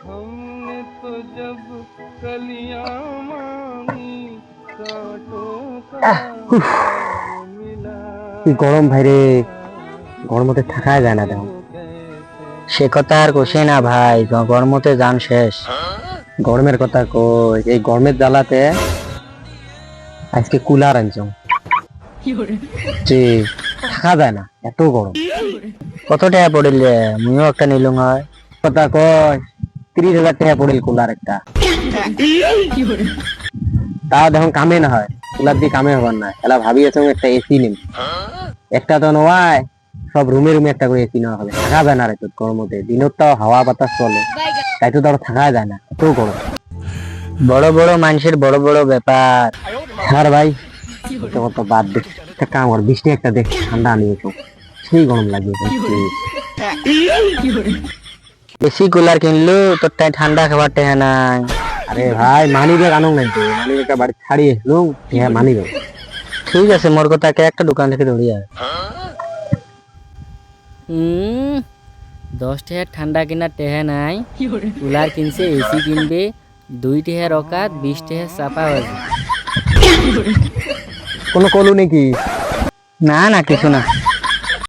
কি গরম ভাই রে, গরমতে থাকা যায় না। দেখো সে কথা আর কোসে না ভাই, গরমতে যান শেষ। গরমের কথা কই, এই গরমের জ্বালাতে আজকে কুলার আনছাম যে থাকা যায় না, এত গরম। কত টাকা পড়িল রে? মুইও একটা নিলুম হয়। কথা কয় 30,000 টাকা পড়িল কুলার একটা। তাও দেখুন কামে না হয়, কুলার দিয়ে কামে হবার না। এলা ভাবি আছে একটা এসি নিম, একটা তো নয়, সব রুমে রুমে একটা করে এসি নেওয়া হবে। থাকা যায় না রে তোর গরমতে, দিনের তো হাওয়া বাতাস চলে, তাই তো তার থাকা যায় না, এত গরম। বড় বড় মানুষের বড় বড় ব্যাপার। আর ভাই কত বাদ দে, একটা কাম কর, বৃষ্টি একটা দেখ, ঠান্ডা আনিয়ে তো সেই গরম লাগে। এসি কুলার কিনলু, তোর টাই ঠান্ডা খাবার টেহা নাই। আরে ভাই মানি ব্যাগ আনো নাই তো, মানি ব্যাগটা বাড়ি ছাড়িয়ে এসলুম, হ্যাঁ মানি ব্যাগ। ঠিক আছে, মোর কথাকে একটা দোকান থেকে ধরি আর 10 টাকা ঠান্ডা কিনা টেহা নাই, কুলার কিনছে, এসি কিনবে, 2 টাকা রকাত 20 টাকা চাপা বাজে। কোনো কলু নাকি? না না কিছু না।